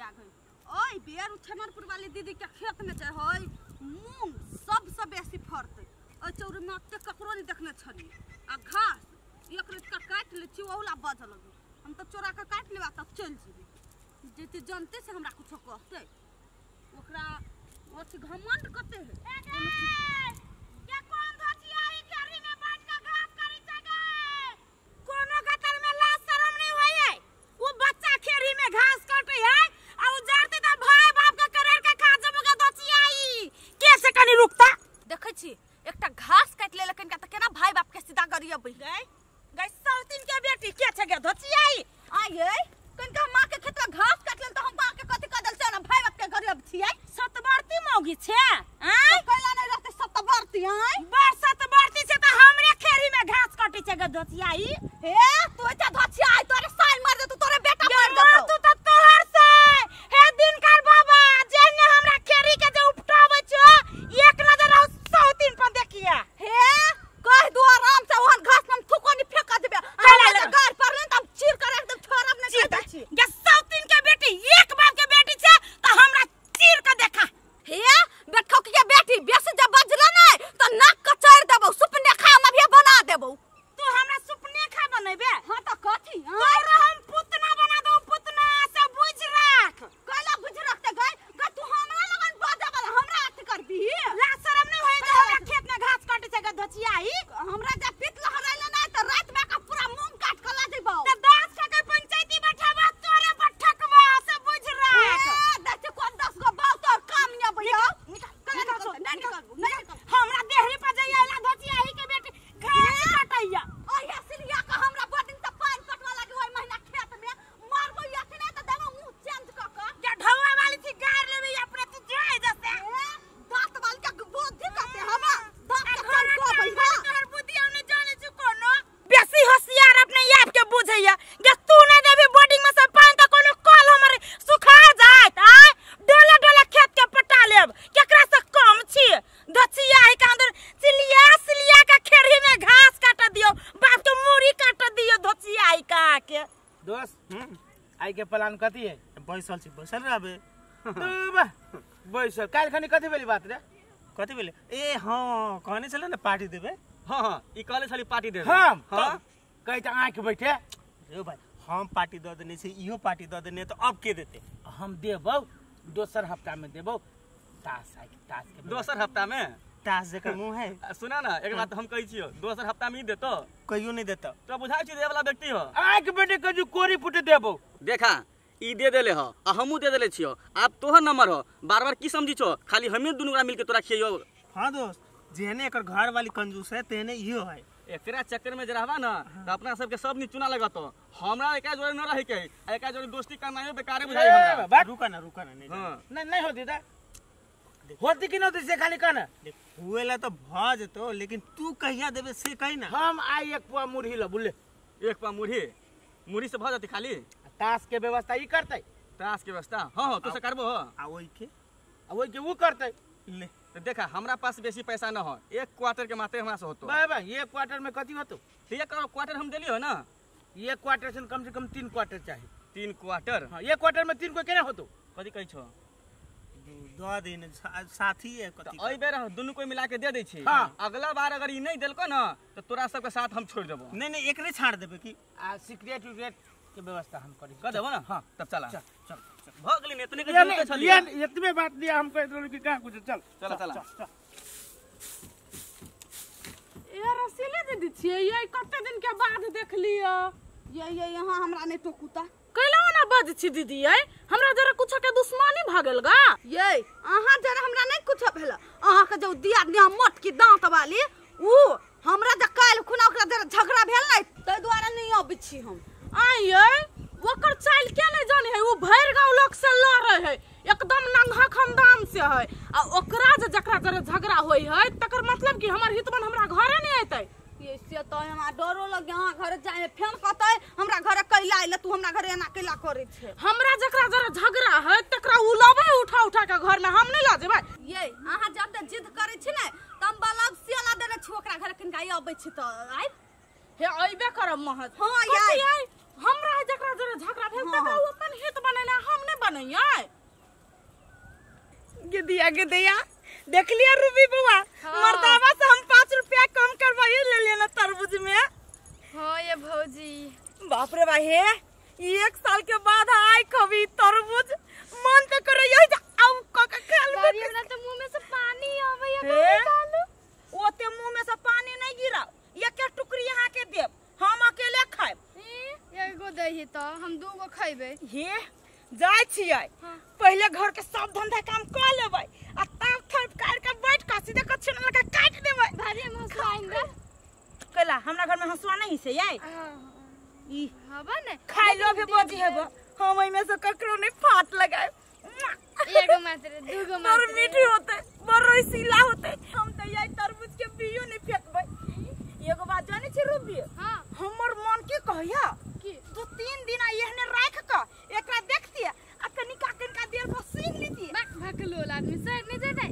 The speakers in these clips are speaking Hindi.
आ गई। ओए बेर उछनरपुर वाली दीदी के खेत में जे है मूंग सबसे बेसी फरते। ओ चौर में अते ककरो नहीं देखने छली। आ घास एक रेत का काट ले छी ओहुला बज लगी। हम तो चोरा के काट लेबा तब चल जीबी। जेते जानते से हमरा कुछो कहते ओकरा ओछ घमंड कते है। क्या कौन धचिया ई खेरी में बैठ के घास करी जगे कोनो गतर में लाज शरम नहीं होई है। वो बच्चा खेरी में घास काटे है आ उजारते त भाई बाप के करेर के खा जबगा धचिया ई कैसे कनी रुकता देखै छी एकटा घास काट ले लेकिन त केना भाई बाप के सीधा करिया बई गई सौतीन के बेटी के छ गे धचिया ई आये कनका मां के खेत में घास काट ले त हम मां के कथि क देल छ ना भाई बाप के गरीब छियै सतबर्ती मौगी छे हैं कैला नहीं रहते सतबर्ती हैं बड़ सतबर्ती से त हमरे खेरी में घास काटे छ गे धचिया ई हे तू त धचिया ई तोरे साल मार दे तू तोरे बेटा मार दे तू त तोहर से हे दिनकर बाबा जेने हमरा खेरी के जे उपटावे छ एक नजर आउ सौतीन पर देखिया हे कह दो आराम से ओहन घास में थुको नहीं फेंका देबे हमरा गार पर ले तब चीर कर एकदम छोड़ब नहीं कहै छी गे सौतीन के बेटी एक बाप के बेटी छ त हमरा चीर के देखा हे बेटखो के बेटी बेसी जब बजला नहीं त नाक कचर देबो सुपने खा हम अभी बना देबो तू हमरा सुपने खा बनेबे हां त कथि और हम पुतना बना दो पुतना से बुझ राख कहला बुझ रखते गई ग तू हमरा लगन बजाबल हमरा अथि करबी ला शरम नहीं होय जे हमरा खेत में घास काटे छ ग धचिया ई हमरा जे पित लहराइला नहीं त रात में का पूरा मूंग काट के ला देबो त 10 टका पंचायती बैठाबा तोरे बठकवा से बुझ राख देख कोन 10 गो बाल तोर काम न भइयो निकल हमरा देहरी पर जइला धचिया ई के बेटी घास काटैया ओया सिलिया का हमरा बडिन त पानी पटवा लागी ओइ महीना खेत में मारबो याती नहीं त देबो मुंह चेंज क के ढौवा वाली थी गार लेबे अपने तू जाय जसे दांत वाली का बुद्धि करते हमरा दांत चल को भइया तोर बुद्धि हमने जाने छु कोनो बेसी होशियार अपने आप के बुझैया गे तू नहीं देबी बोर्डिंग में से पानी त कोनो कल हमरे सुखा जात आ डोला डोला खेत के पटा लेब केकरा से कम छी धचिया ही के अंदर सिलिया का खेरी में घास काट दियो बाप के मूड़ी काट दियो धचिया ही का के दोस्त आई के प्लान कथि है बैसल रहबे बा बैसल काल खनी कथि बेली बात रे कथि बेले ए हां कहने चले ना पार्टी देबे हां ई कहले छली पार्टी देबे हम कहि त आंख बैठे रे भाई हम पार्टी द देने से इहो पार्टी द देने तो अब के देते हम देबौ दोसर हफ्ता में देबौ तास के दोसर हफ्ता में तास जेकर मुंह है सुना ना एक बात हम कहि छियो दोसर हफ्ता में ही देतो कहियो नहीं देता तो बुझाई छी दे वाला व्यक्ति हो आंख बैठे कजू कोरी फुटे देबौ देखा ई दे देले हो आ हमहू दे देले छियो आप तोहर नंबर हो बार-बार की समझी छो खाली हमें दुनुरा मिलके तोरा खियो हां दोस्त जेने एकर घर वाली कंजूस है तेने इहो है एकरा चक्कर में जरावा ना त अपना सब के सब नी चुना लगतो हमरा एका जोड़े न रहे के एका जोड़े दोस्ती करना है बेकार बुझाई हमरा रुका ना नहीं होती था होती कि नहीं से खाली कहना हुएला तो भ जतो लेकिन तू कहिया देबे से कहि ना हम आई एक पुआ मुरही ल बुले एक पा मुरही से भ जाती खाली तास के व्यवस्था ई करतै तास के व्यवस्था हां तो से करबो आ ओई के वो करतै ले तो देखा हमरा पास बेसी पैसा न हो एक क्वार्टर के माते हमरा से होतो बाबा ये क्वार्टर में कथि होतो एक क्वार्टर हम देली हो ना ये क्वार्टर से कम 3 क्वार्टर चाहिए 3 क्वार्टर हां ये क्वार्टर में 3 को केना होतो कथि कहै छो दो दिन साथी है कथि तो एई बेर दुनु कोई मिला के दे दै छी हाँ। अगला बार अगर ई नहीं देलको ना तो तोरा सब के साथ हम छोड़ देबो नहीं एकरे छाड़ देबे की आ सीक्रेट के व्यवस्था हम करी कर देबो ना हां तब चला चल भगली ने इतने के जरूरत छलिए इतने बात दिया हम कह दो कि का कुछ चल ए रसीले दीदी छिए ये कते दिन के बाद देख लियो ये यहां हमरा नहीं टोकुता कैला ना बज छी दीदी ये हमरा जरा कुछ के दुश्मनी भागल गा ये आहा जरा हमरा नहीं कुछ भेल आहा के जो दिया दिया मोट की दांत वाली ऊ हमरा ज काल खुना ओकरा जरा झगड़ा भेल नहीं तै द्वारा नहीं आबै छी हम आइए ओकर चाल के नहीं जाने है वो भैर गांव लोग से लड़े है एकदम नंगा खानदान से है आ ओकरा जकरा जरा झगड़ा होई है तकर मतलब कि हमर हितवन हमरा घरे नहीं आइतै ये से तो हमरा डरो लगे हां घर जाए फेन कहतै हमरा घरे कैला आइले तू हमरा घरे एना कैला करे छे हमरा जकरा जरा झगड़ा है तकरा उलाबे उठा के घर में हम नहीं ला जेबै ये आहा जब तक जिद करे छी नै तम बलब सियाला देने छी ओकरा घरे कनका आबै छी त आइ हे आइबे करब महत हां यार हमरा जकरा जरा झगड़ा भेल त उ अपन हित बनेला हम ने बनैयै गिदिया देख लिया रूबी बुआ मर्दावा से हम 5 रुपया कम करवाइए ले लेना तरबूज में। हां ये भौजी बाप रे भाई 1 साल के बाद आए कभी तरबूज मन तो करे यही आउ क के खाल बारी हमरा तो मुंह में से पानी आवे या निकालो ओते मुंह में से पानी नहीं गिरा एक एक टुकड़ी यहाँ के देब हम अकेले खाएब एगो दही तो हम दूगो खइबे हे जाय छियै पहले घर के सब धंधा काम कर लेबै आ तब थप काट के बैठ के सीधे कछन लगा काट देबै भारी हम हंसवाएंगे कला हमरा घर में हंसवा नहीं से याई ई हबा ने खाइ लो भी बोझी हेबो हम एमे से ककरो नहीं फाट लगाए एगो मात्र दूगो और मात्र मीठी होते बड़ रसीला होते हम त याई तरबूज के बियो नहीं फेकबै एगो बात जाने छी रूबी हां हमर मन की कहया की 2-3 दिन एहने राख के एकरा देखतिए आ कनिका देर पर सीख लीती भकलो आदमी सर नहीं जाते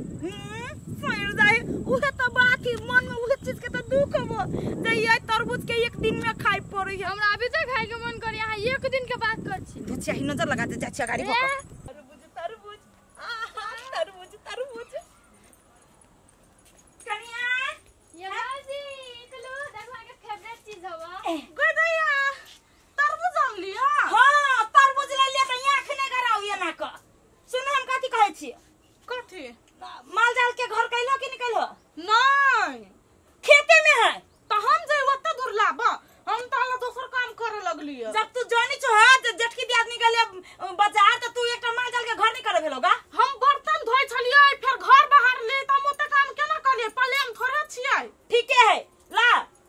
सर जाए उहे त बाकी मन में उहे चीज के त दुख हो जे ये तरबूज के एक दिन में खाइ पड़ै है हमरा अभी तक खाए के मन कर यहाँ एक दिन के बात कर छी बुचिया ही नजर लगा दे जा छी गाड़ी पकड़ तरबूज आहा तरबूज कनिया ये बाजी चलो देखो के फेवरेट चीज हवा गदैया तरबूज आन लिया हां तरबूज ले ले के आंख ने गराउ ये ना क सुन हम कथि कहै छी कथि माल जाल के घर कैलो कि निकलो नहीं खेते में है तो हम जे ओते दूर लाबा हम ताला दोसर काम करे लगलिए जब तू जानी छ जेठकी दी आदमी गेले बाजार त तू एकटा माल जाल के घर नहीं करे भेलोगा हम बर्तन धोइ छलिए फिर घर बाहर ले त मोते काम केना कलिए पहले हम थोड़े छियै ठीक है ला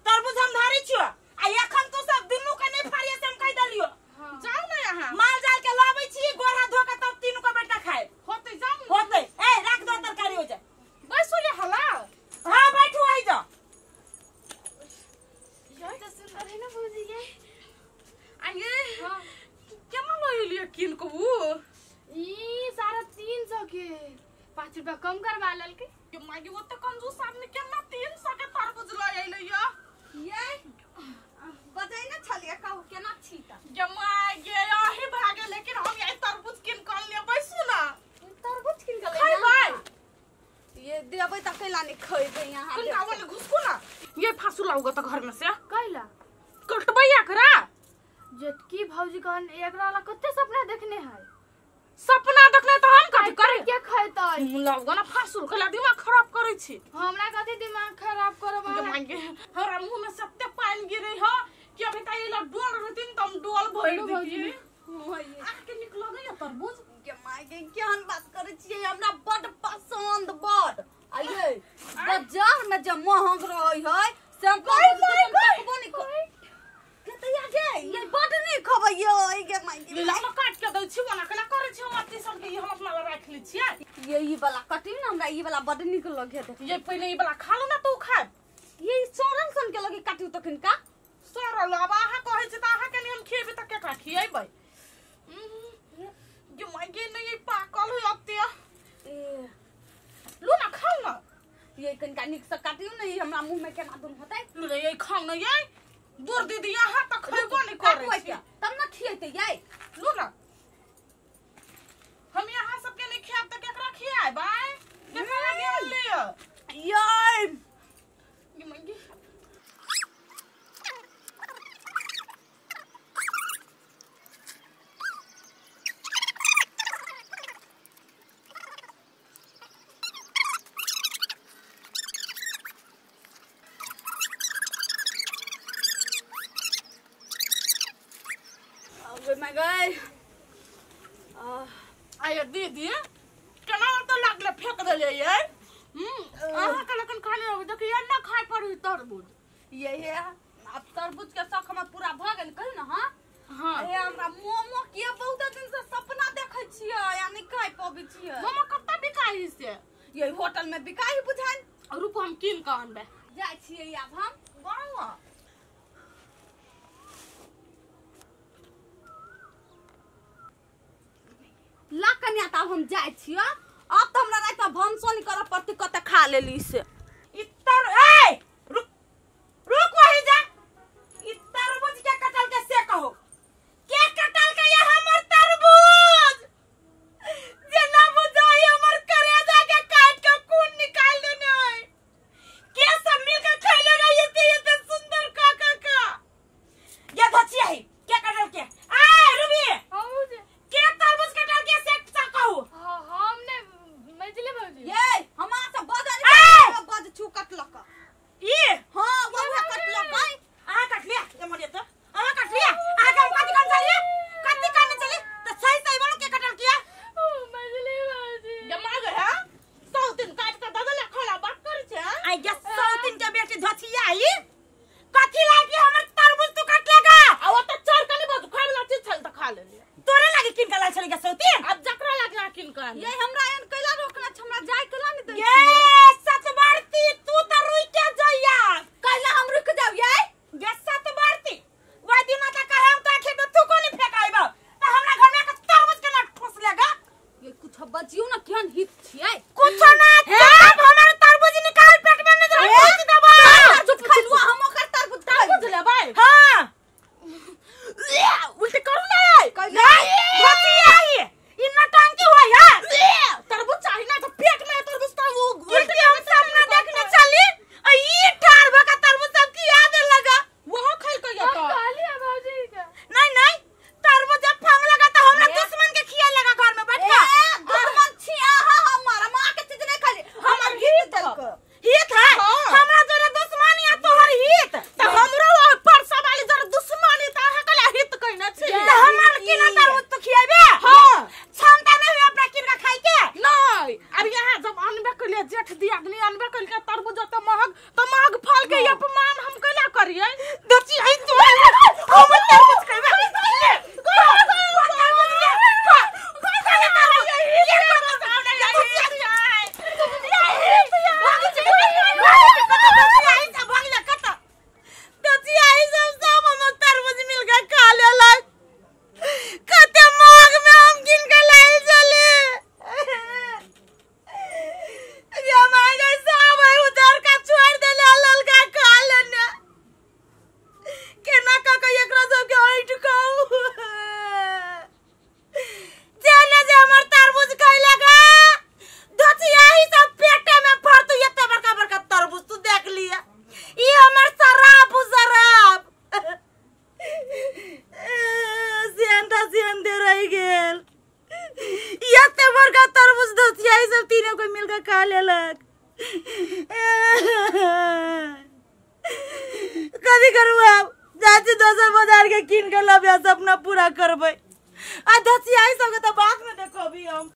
तरबूज हम धारी छियो आ एखन तू सब दुनू के नहीं फाड़िए से हम कह दलियो जाऊ ना यहां माल जाल के लाबै छी गोरा धो के तब तीनों का बेटा खाए होते जाऊ होते ए रख दो तरकारी हो जाए बैसो ये हला हां बैठो आई जा ये तो सुंदर है ना भौजी ये आइए हां केमा लई लिया किन को ई सारा 300 के 5 रुपया कम करवा लेल के ये मागी वो तो कंजूस आदमी केना 300 के तरबूज लई आइले ये बजाई ना छलिए कहू केना छीटा जमाई गे आही भागे लेकिन हम ये तरबूज किन कर ले बैसू ना तरबूज किन कर ले खाई ये देबै त कैला नहीं खइबे यहां किन कावन ने घुसको ना ये फासू लाऊगा तो घर में से कैला कटबैया करा जेटकी भौजी कहन एकरा वाला कते सपना देखने है सपना देखले त हम कथि करे के खैतै लाऊगा ना फासू कला दिमाग खराब करे छी हमरा कथि दिमाग खराब करब मांगे हमरा मुंह में सत्ते पानी गिरे हो कि अभी तई ला डोल रतिन तम डोल भइल दिए आख के निकलो नहीं तरबूज के मांगे केहन बात करे छी हमरा बड पसंद बड आइए बाजार में जे महंग रहै है से हम कहबो नहीं कर कतैया गे ये बड नहीं खबै ये गे मांगे ला काट के दै छी ओना केना करे छी हम अति सब के हम अपना राख लै छी ये ई वाला कटिंग ना हमरा ई वाला बड निक लगे देख ये पहले ई वाला खा लो ना तू खा ये सोरन सन के लगे काटियो तखन का सोरल अब आहा कहै छी त आहा के हम खेबे त केकरा खियैबै जे मांगे नहीं पाकल है अब ते लो ना खाओ ना ये कनका निक से काटियो नहीं हमरा मुंह में केना दुन होतै लो रे ये खाओ ना ये दूर दीदी यहाँ तक खइबो नहीं करे छी तब ना खियैते ये लो ना हम यहाँ सब के नहीं खाब त केकरा खियाबै केकरा गेल ले ये मंगी मैं गई आया दीदी केना तो लागले फेंक देले ये आहा के लेकिन खाली हो देखिए ये ना खाए पड़ी तरबूज ये है अब तरबूज के शौक हम पूरा भ गेल कहि ना हां ए हमरा मोमो के बहुत दिन से सपना देखै छियै या नहीं खाए पबै छियै मोमो कत्ता बिकाई से ये होटल में बिकाई बुझाई रुक हम किन के आनबे जाय छियै अब हम गांव ला कन्या त हम जाय छियै अब त हमरा रात में भनसो नहीं करब पड़ते कते खा लेली से इतर ए रुक रुक वही जा इतर बुझ के कटल के से कहो काल ये हमरा एन कैला रोकना छ हमरा जाय कैला नहीं दे ये सत बढ़ती तू तो रुई के जइया कैला हम रुक जाब ये ये सत बढ़ती वह दिन आता कहे हम तो खेत तू को नहीं फेकाइबा त हमरा घर में तरबूज के ना ठोस लेगा ये कुछ बजियो ना केहन हित छियै कुछ ना अब हमारे तरबूज निकाल पेट में नहीं रह दबा चुप खलवा हम ओकर तरबूज लेबै हां उल्टे करू नहीं कैला भती आई इ नटंकी होय है तरबूज चाहिए ना तो पेट में तरबूज तो वो उल्टे हम सामने देखने चली ई ठार भका तरबूज सब की याद लगा वो खाई के या तो काली है भौजी का नहीं तरबूज जब फंग लगा तो हमरा दुश्मन के खिया लगा घर में बैठ के दुश्मन छिया हमारा मां के चीज नहीं खाली हमर हित तक हित है हमरा जरा दुश्मनी है तोहर हित त हमरो पर सवाली जरा दुश्मनी त हकला हित कइना छी त हमर की ना तरबूज तो खियाबे हां क्षमता नहीं है अपना किन का खाई के नहीं अब यहाँ जब अनबे के लिए जेठ दिया अग्नि अनबे के लिए तरबूज तो महग फल के अपमान हम कैला करिए दची आई तो हम तरबूज खाइबे कभी करू अब जाती दोसर बाजार के किन के लबिया सपना पूरा करबै आ दसिया सब के त बात में देखो